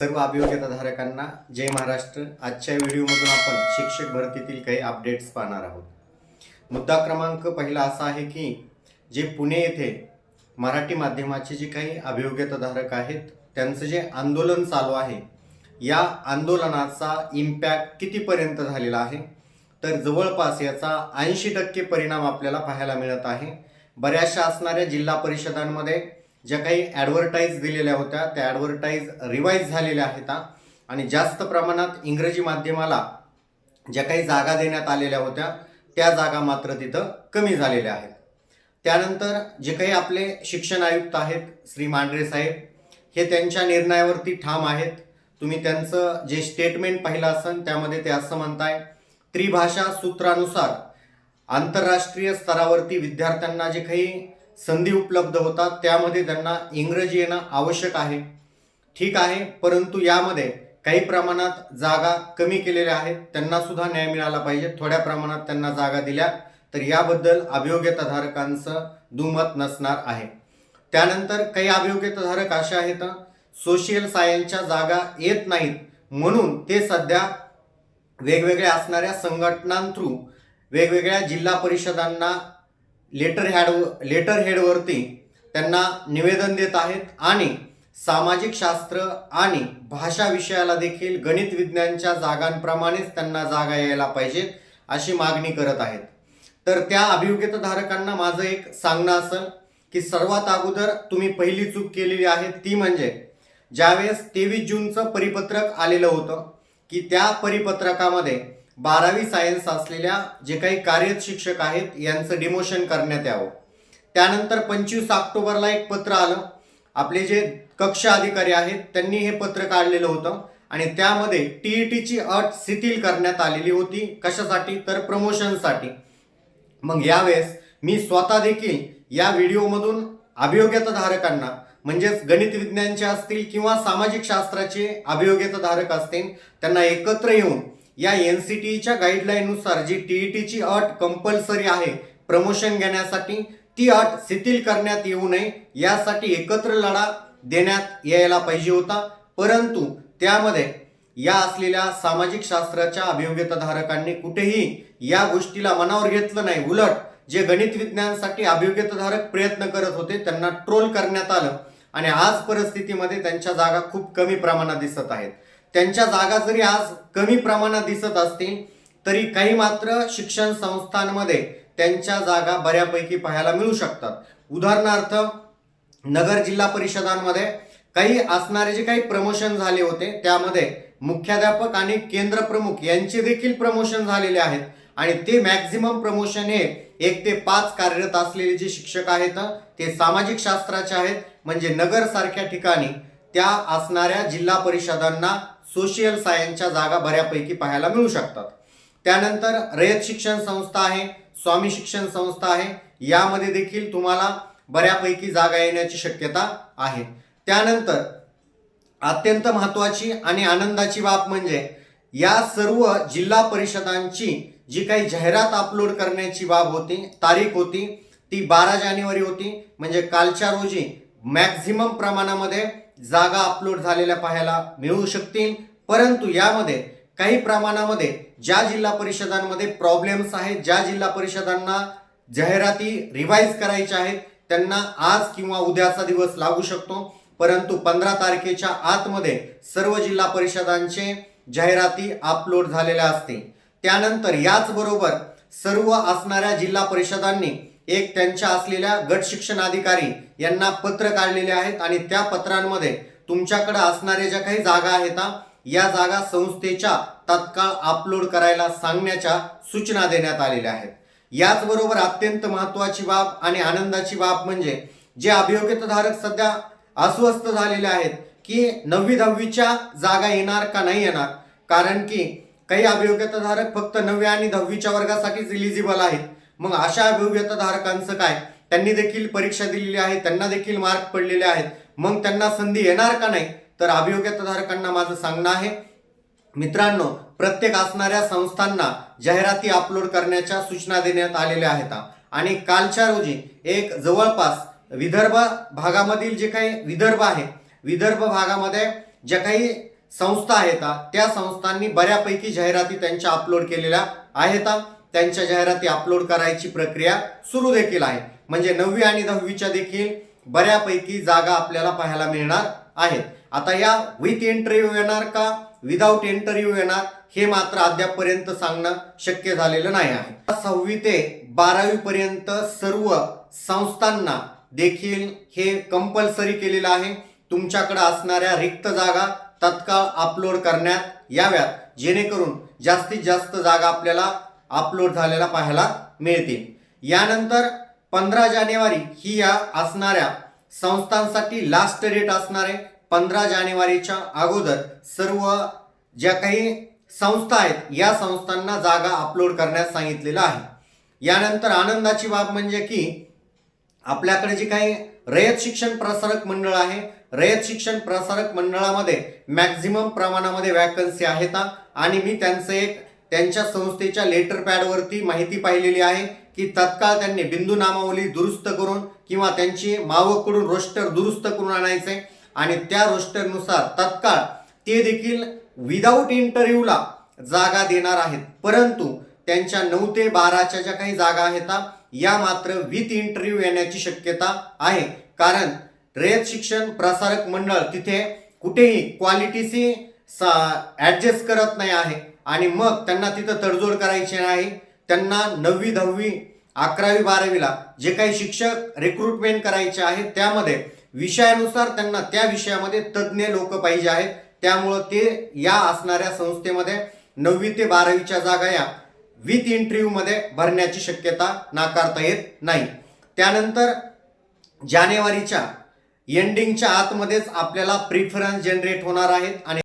सर्व अभियोग्यताधारकांना जय महाराष्ट्र। आजच्या व्हिडिओमधून आपण शिक्षक भरतीतील काही अपडेट्स पाहणार आहोत। मुद्दा क्रमांक पहिला असा आहे की जे पुणे येथे मराठी माध्यमाचे जे काही अभियोग्यताधारक आहेत त्यांचं जे आंदोलन चालू आहे, या आंदोलनाचा इम्पॅक्ट कितीपर्यंत झालेला आहे, तर जवळपास याचा 80% परिणाम आपल्याला पाहायला मिळत आहे। बऱ्याचशा असणाऱ्या जिल्हा परिषदांमध्ये ज्या काही ॲडव्हर्टाईज दिलेल्या होत्या त्या ॲडव्हर्टाईज रिवाईज झालेल्या आहेत आणि जास्त प्रमाणात इंग्रजी माध्यमाला ज्या काही जागा देण्यात आलेल्या होत्या त्या जागा मात्र तिथं कमी झालेल्या आहेत। त्यानंतर जे काही आपले शिक्षण आयुक्त आहेत श्री मांढरे साहेब, हे त्यांच्या निर्णयावरती ठाम आहेत। तुम्ही त्यांचं जे स्टेटमेंट पाहिलं असेल त्यामध्ये ते असं म्हणताय, त्रिभाषा सूत्रानुसार आंतरराष्ट्रीय स्तरावरती विद्यार्थ्यांना जे काही संधी उपलब्ध होतात त्यामध्ये त्यांना इंग्रजी येणं आवश्यक आहे, ठीक आहे, परंतु यामध्ये काही प्रमाणात जागा कमी केलेल्या आहेत, त्यांना सुद्धा न्याय मिळाला पाहिजे। थोड्या प्रमाणात त्यांना जागा दिल्या तर याबद्दल अभियोग्यताधारकांचं दुमत नसणार आहे। त्यानंतर काही अभियोग्यताधारक असे आहेत सोशल सायन्सच्या जागा येत नाहीत म्हणून ते सध्या वेगवेगळ्या असणाऱ्या संघटनांथ्रू वेगवेगळ्या जिल्हा परिषदांना लेटर हेडवरती त्यांना निवेदन देत आहेत आणि सामाजिक शास्त्र आणि भाषा विषयाला देखील गणित विज्ञानच्या जागांप्रमाणेच त्यांना जागा यायला पाहिजेत अशी मागणी करत आहेत। तर त्या अभियोग्यताधारकांना माझं एक सांगणं असेल की सर्वात अगोदर तुम्ही पहिली चूक केलेली आहे ती म्हणजे ज्यावेळेस 23 जूनचं परिपत्रक आलेलं होतं की त्या परिपत्रकामध्ये 12वी सायन्स असलेल्या जे काही कार्यरत शिक्षक आहेत यांचं डिमोशन करण्यात यावं। त्यानंतर 25 ऑक्टोबरला एक पत्र आलं, आपले जे कक्ष अधिकारी आहेत त्यांनी हे पत्र काढलेलं होतं आणि त्यामध्ये टीईटीची अट शिथिल करण्यात आलेली होती। कशासाठी? तर प्रमोशनसाठी। मग यावेळेस मी स्वतः देखील या व्हिडिओमधून अभियोग्यताधारकांना म्हणजेच गणित विज्ञानचे असतील किंवा सामाजिक शास्त्राचे अभियोग्यताधारक असतील त्यांना एकत्र येऊन या NCTEच्या गाईडलाईननुसार जी टीईटीची अट कंपल्सरी आहे प्रमोशन घेण्यासाठी, ती अट शिथिल करण्यात येऊ नये यासाठी एकत्र लढा देण्यात यायला पाहिजे होता, परंतु त्यामध्ये या असलेल्या सामाजिक शास्त्राच्या अभियोग्यताधारकांनी कुठेही या गोष्टीला मनावर घेतलं नाही। उलट जे गणित विज्ञानासाठी अभियोग्यताधारक प्रयत्न करत होते त्यांना ट्रोल करण्यात आलं आणि आज परिस्थितीमध्ये त्यांच्या जागा खूप कमी प्रमाणात दिसत आहेत। त्यांच्या जागा जरी आज कमी प्रमाणात दिसत असतील तरी काही मात्र शिक्षण संस्थांमध्ये त्यांच्या जागा बऱ्यापैकी पाहायला मिळू शकतात। उदाहरणार्थ नगर जिल्हा परिषदांमध्ये काही असणारे जे काही प्रमोशन झाले होते त्यामध्ये मुख्याध्यापक आणि केंद्र प्रमुख यांचे देखील प्रमोशन झालेले आहेत आणि ते मॅक्झिमम प्रमोशन हे 1 ते 5 कार्यरत असलेले जे शिक्षक आहेत ते सामाजिक शास्त्राचे आहेत, म्हणजे नगर सारख्या ठिकाणी त्या असणाऱ्या जिल्हा परिषदांना सोशल सायन्सच्या जागा बऱ्यापैकी पाहायला मिळू शकतात। त्यानंतर रयत शिक्षण संस्था आहे, स्वामी शिक्षण संस्था आहे, यामध्ये देखील तुम्हाला बऱ्यापैकी जागा येण्याची शक्यता आहे। त्यानंतर अत्यंत महत्त्वाची आणि आनंदाची बाब म्हणजे या सर्व जिल्हा परिषदांची जी काही जाहिरात अपलोड करण्याची बाब होती, तारीख होती, ती 12 जानेवारी होती, म्हणजे कालच्या रोजी मॅक्झिमम प्रमाणामध्ये जागा अपलोड झालेल्या पाहायला मिळू शकतील। परंतु यामध्ये काही प्रमाणामध्ये ज्या जिल्हा परिषदांमध्ये प्रॉब्लेम्स आहेत, ज्या जिल्हा परिषदांना जाहिराती रिवाईज करायच्या आहेत त्यांना आज किंवा उद्याचा दिवस लागू शकतो, परंतु 15 तारखेच्या आतमध्ये सर्व जिल्हा परिषदांचे जाहिराती अपलोड झालेल्या असतील। त्यानंतर याचबरोबर सर्व असणाऱ्या जिल्हा परिषदांनी एक त्यांच्या असलेल्या गट शिक्षण अधिकारी यांना पत्र काढलेले आहेत आणि त्या पत्रांमध्ये तुमच्याकडे असणाऱ्या ज्या काही जागा आहेत या जागा संस्थेच्या तत्काळ अपलोड करायला सांगण्याच्या सूचना देण्यात आलेल्या आहेत। याचबरोबर अत्यंत महत्त्वाची बाब आणि आनंदाची बाब म्हणजे जे अभियोग्यताधारक सध्या अस्वस्थ झालेले आहेत की 9वी 10वीच्या जागा येणार का नाही येणार, कारण की काही अभियोग्यताधारक फक्त 9वी आणि 10वीच्या वर्गासाठीच इलिजिबल आहेत। मग अशा अभियोग्यताधारकांचं काय? त्यांनी देखील परीक्षा दिलेली आहे, त्यांना देखील मार्क पडलेले आहेत, मग त्यांना संधी येणार का नाही? तर अभियोग्यताधारकांना माझं सांगणं आहे मित्रांनो, प्रत्येक असणाऱ्या संस्थांना जाहिराती अपलोड करण्याच्या सूचना देण्यात आलेल्या आहेत आणि कालच्या रोजी एक जवळपास विदर्भ भागामधील जे काही विदर्भ आहे, विदर्भ भागामध्ये ज्या काही संस्था आहेत त्या संस्थांनी बऱ्यापैकी जाहिराती त्यांच्या अपलोड केलेल्या आहेत. त्यांच्या जाहिराती अपलोड करायची प्रक्रिया सुरू देखील आहे. म्हणजे 9वी आणि 10वीच्या देखील बऱ्यापैकी जागा आपल्याला पाहायला मिळणार आहेत. आता या विथ इंटरव्ह्यू येणार का विदाउट इंटरव्ह्यू येणार हे मात्र अद्यापपर्यंत सांगणं शक्य झालेलं नाही आहे. 6वी ते 12वी पर्यंत सर्व संस्थांना देखील हे कंपल्सरी केलेलं आहे. तुमच्याकडे असणाऱ्या रिक्त जागा तत्काळ अपलोड करण्यात याव्यात, जेणेकरून जास्तीत जास्त जागा आपल्याला अपलोड झालेला पाहायला मिळतील. यानंतर 15 जानेवारी ही या असणाऱ्या संस्थांसाठी लास्ट डेट असणार आहे. 15 जानेवारीच्या अगोदर सर्व ज्या काही संस्था आहेत या संस्थांना जागा अपलोड करण्यास सांगितलेलं आहे. यानंतर आनंदाची बाब म्हणजे की आपल्याकडे जी काही रयत शिक्षण प्रसारक मंडळ आहे, रयत शिक्षण प्रसारक मंडळामध्ये मॅक्झिमम प्रमाणामध्ये वॅकन्सी आहेत आणि मी त्यांच्या संस्थेच्या लेटर पॅडवरती माहिती पाहिलेली आहे की तत्काळ त्यांनी बिंदू नामावली दुरुस्त करून किंवा त्यांची मावकडून रोस्टर दुरुस्त करून आणायचे आणि त्या रोस्टरनुसार तत्काळ ते देखील विदाउट इंटरव्ह्यूला जागा देणार आहेत. परंतु त्यांच्या 9 ते 12च्या ज्या काही जागा आहेत या मात्र विथ इंटरव्ह्यू येण्याची शक्यता आहे. कारण रयत शिक्षण प्रसारक मंडळ तिथे कुठेही क्वालिटीशी ऍडजस्ट करत नाही आहे आणि मग त्यांना तिथं तडजोड करायची नाही. त्यांना 9वी 10वी 11वी 12वीला जे काही शिक्षक रिक्रुटमेंट करायचे आहेत त्यामध्ये विषयानुसार त्यांना त्या विषयामध्ये तज्ज्ञ लोक पाहिजे आहेत. त्यामुळं ते या असणाऱ्या संस्थेमध्ये 9वी ते 12वीच्या जागा या विथ इंटरव्ह्यू मध्ये भरण्याची शक्यता नाकारता येत नाही. त्यानंतर जानेवारीच्या एंडिंगच्या आतमध्येच आपल्याला प्रिफरन्स जनरेट होणार आहेत आणि